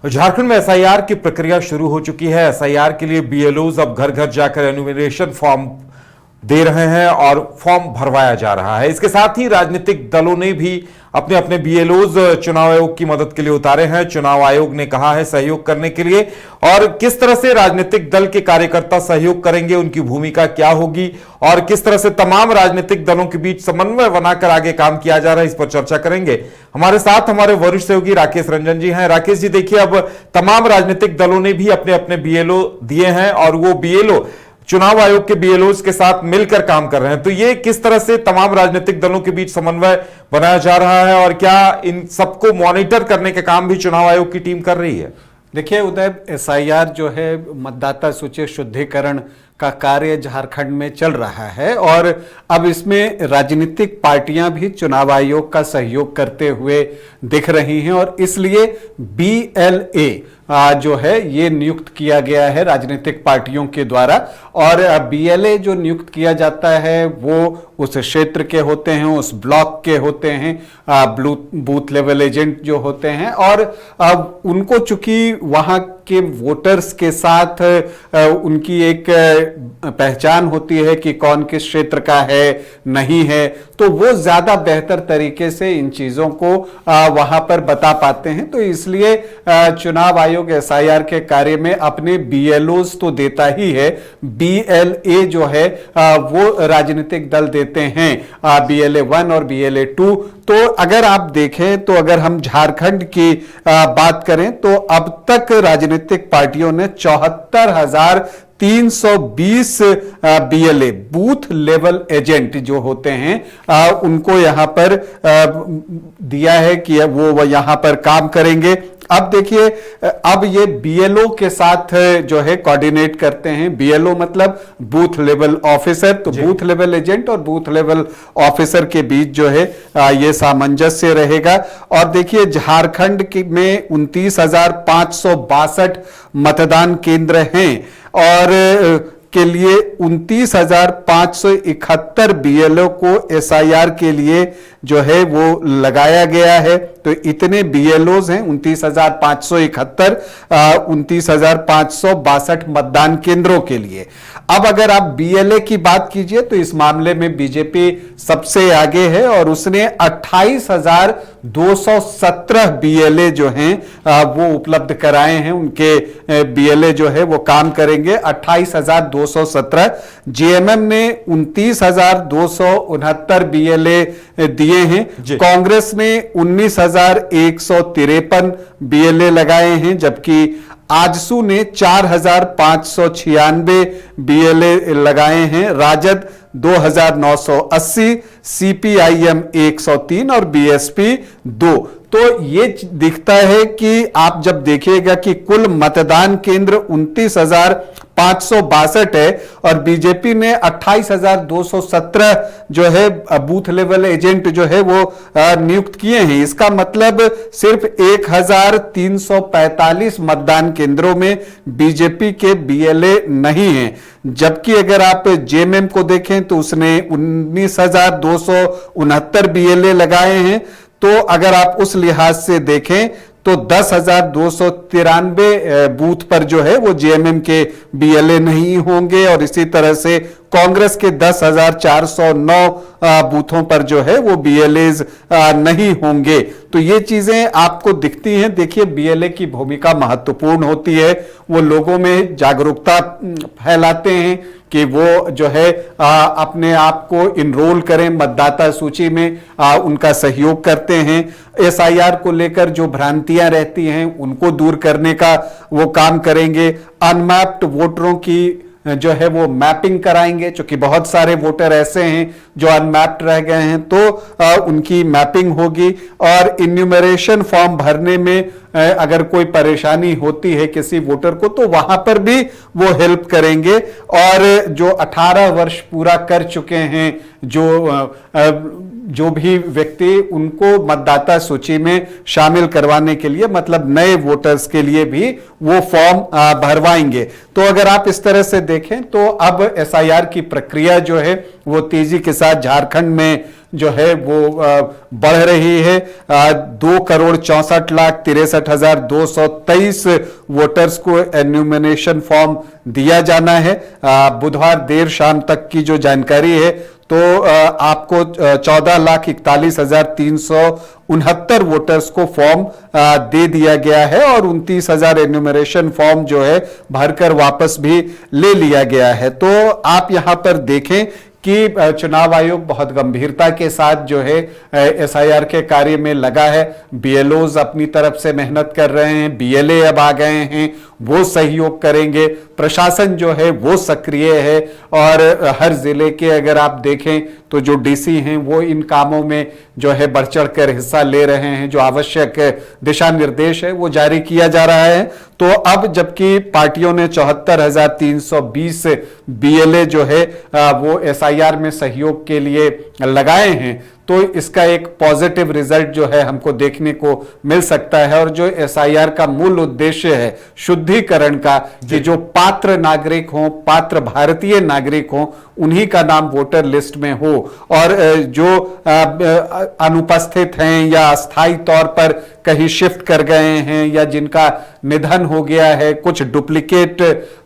झारखंड में एसआईआर की प्रक्रिया शुरू हो चुकी है। एसआईआर के लिए बीएलओज अब घर घर जाकर एनुमरेशन फॉर्म दे रहे हैं और फॉर्म भरवाया जा रहा है। इसके साथ ही राजनीतिक दलों ने भी अपने अपने बीएलओज चुनाव आयोग की मदद के लिए उतारे हैं। चुनाव आयोग ने कहा है सहयोग करने के लिए, और किस तरह से राजनीतिक दल के कार्यकर्ता सहयोग करेंगे, उनकी भूमिका क्या होगी और किस तरह से तमाम राजनीतिक दलों के बीच समन्वय बनाकर आगे काम किया जा रहा है, इस पर चर्चा करेंगे। हमारे साथ हमारे वरिष्ठ सहयोगी राकेश रंजन जी हैं। राकेश जी, देखिए, अब तमाम राजनीतिक दलों ने भी अपने अपने बीएलओ दिए हैं और वो बीएलओ चुनाव आयोग के बीएलओज के साथ मिलकर काम कर रहे हैं। तो ये किस तरह से तमाम राजनीतिक दलों के बीच समन्वय बनाया जा रहा है और क्या इन सबको मॉनिटर करने के काम भी चुनाव आयोग की टीम कर रही है? देखिए उदय, एसआईआर जो है मतदाता सूची शुद्धिकरण का कार्य झारखंड में चल रहा है और अब इसमें राजनीतिक पार्टियां भी चुनाव आयोग का सहयोग करते हुए दिख रही हैं और इसलिए बीएलए जो है ये नियुक्त किया गया है राजनीतिक पार्टियों के द्वारा। और बीएलए जो नियुक्त किया जाता है वो उस क्षेत्र के होते हैं, उस ब्लॉक के होते हैं, बूथ लेवल एजेंट जो होते हैं, और उनको चूंकि वहां के वोटर्स के साथ उनकी एक पहचान होती है कि कौन किस क्षेत्र का है नहीं है, तो वो ज्यादा बेहतर तरीके से इन चीजों को वहां पर बता पाते हैं। तो इसलिए चुनाव आयोग एसआईआर के कार्य में अपने बीएलओज तो देता ही है, बीएलए जो है वो राजनीतिक दल देते हैं, बीएलए 1 और बीएलए 2। तो अगर आप देखें तो अगर हम झारखंड की बात करें तो अब तक राजनीतिक पार्टियों ने 74,320 बीएलए बूथ लेवल एजेंट जो होते हैं उनको यहां पर दिया है कि वो यहां पर काम करेंगे। अब देखिए, अब ये बीएलओ के साथ जो है कोऑर्डिनेट करते हैं। बीएलओ मतलब बूथ लेवल ऑफिसर, तो बूथ लेवल एजेंट और बूथ लेवल ऑफिसर के बीच जो है ये सामंजस्य रहेगा। और देखिए, झारखंड में 29,562 मतदान केंद्र हैं और के लिए 29,571 बीएलओ को एसआईआर के लिए जो है वो लगाया गया है। तो इतने बीएलओज हैं, 29,571, 29,562 मतदान केंद्रों के लिए। अब अगर आप बीएलए की बात कीजिए तो इस मामले में बीजेपी सबसे आगे है और उसने 28,217 बीएलए जो हैं वो उपलब्ध कराए हैं। उनके बीएलए जो है वो काम करेंगे। 28,217। जेएमएम ने 29,269 बीएलए दिए हैं। कांग्रेस ने 19,153 बीएलए लगाए हैं, जबकि आजसू ने 4,596 बीएलए लगाए हैं। राजद 2,980, सीपीआईएम 103 और बीएसपी 2। तो ये दिखता है कि आप जब देखिएगा कि कुल मतदान केंद्र 29,562 है और बीजेपी ने 28,217 जो है बूथ लेवल एजेंट जो है वो नियुक्त किए हैं। इसका मतलब सिर्फ 1,345 मतदान केंद्रों में बीजेपी के बीएलए नहीं हैं। जबकि अगर आप जेएमएम को देखें तो उसने 19,269 बीएलए लगाए हैं। तो अगर आप उस लिहाज से देखें तो 10,293 बूथ पर जो है वो जेएमएम के बीएलए नहीं होंगे और इसी तरह से कांग्रेस के 10,409 बूथों पर जो है वो बीएलएज नहीं होंगे। तो ये चीजें आपको दिखती हैं। देखिए, बीएलए की भूमिका महत्वपूर्ण होती है। वो लोगों में जागरूकता फैलाते हैं कि वो जो है अपने आप को इनरोल करें मतदाता सूची में, उनका सहयोग करते हैं। एसआईआर को लेकर जो भ्रांतियां रहती हैं उनको दूर करने का वो काम करेंगे। अनमैप्ड वोटरों की जो है वो मैपिंग कराएंगे, क्योंकि बहुत सारे वोटर ऐसे हैं जो अनमैप्ड रह गए हैं, तो उनकी मैपिंग होगी। और इन्यूमरेशन फॉर्म भरने में अगर कोई परेशानी होती है किसी वोटर को तो वहां पर भी वो हेल्प करेंगे। और जो 18 वर्ष पूरा कर चुके हैं जो भी व्यक्ति, उनको मतदाता सूची में शामिल करवाने के लिए, मतलब नए वोटर्स के लिए भी वो फॉर्म भरवाएंगे। तो अगर आप इस तरह से देखें तो अब एसआईआर की प्रक्रिया जो है वो तेजी के साथ झारखंड में जो है वो बढ़ रही है। 2,64,63,223 वोटर्स को एन्यूमरेशन फॉर्म दिया जाना है। बुधवार देर शाम तक की जो जानकारी है तो आपको 14,41,369 वोटर्स को फॉर्म दे दिया गया है और 29,000 एन्यूमरेशन फॉर्म जो है भरकर वापस भी ले लिया गया है। तो आप यहां पर देखें कि चुनाव आयोग बहुत गंभीरता के साथ जो है एसआईआर के कार्य में लगा है। बीएलओज अपनी तरफ से मेहनत कर रहे हैं, बीएलए अब आ गए हैं, वो सहयोग करेंगे, प्रशासन जो है वो सक्रिय है और हर जिले के अगर आप देखें तो जो डीसी हैं वो इन कामों में जो है बढ़ चढ़ कर हिस्सा ले रहे हैं। जो आवश्यक दिशा निर्देश है वो जारी किया जा रहा है। तो अब जबकि पार्टियों ने 74,320 बीएलए जो है वो एसआईआर में सहयोग के लिए लगाए हैं, तो इसका एक पॉजिटिव रिजल्ट जो है हमको देखने को मिल सकता है। और जो एसआईआर का मूल उद्देश्य है शुद्धिकरण का, कि जो पात्र नागरिक हों, पात्र भारतीय नागरिक हों, उन्हीं का नाम वोटर लिस्ट में हो और जो अनुपस्थित हैं या अस्थायी तौर पर कहीं शिफ्ट कर गए हैं या जिनका निधन हो गया है, कुछ डुप्लीकेट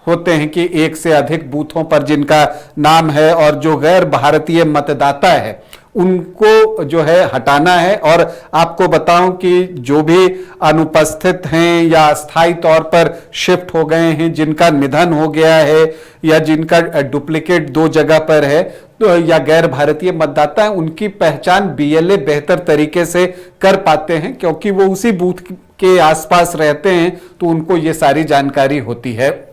होते हैं कि एक से अधिक बूथों पर जिनका नाम है, और जो गैर भारतीय मतदाता है उनको जो है हटाना है। और आपको बताऊं कि जो भी अनुपस्थित हैं या अस्थायी तौर पर शिफ्ट हो गए हैं, जिनका निधन हो गया है या जिनका डुप्लीकेट 2 जगह पर है तो या गैर भारतीय मतदाता है, उनकी पहचान बीएलए बेहतर तरीके से कर पाते हैं क्योंकि वो उसी बूथ के आसपास रहते हैं, तो उनको ये सारी जानकारी होती है।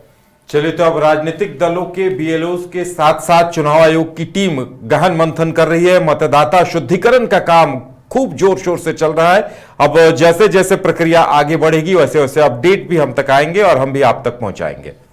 चलिए, तो अब राजनीतिक दलों के बीएलओज के साथ साथ चुनाव आयोग की टीम गहन मंथन कर रही है। मतदाता शुद्धिकरण का काम खूब जोर शोर से चल रहा है। अब जैसे जैसे प्रक्रिया आगे बढ़ेगी वैसे वैसे अपडेट भी हम तक आएंगे और हम भी आप तक पहुंचाएंगे।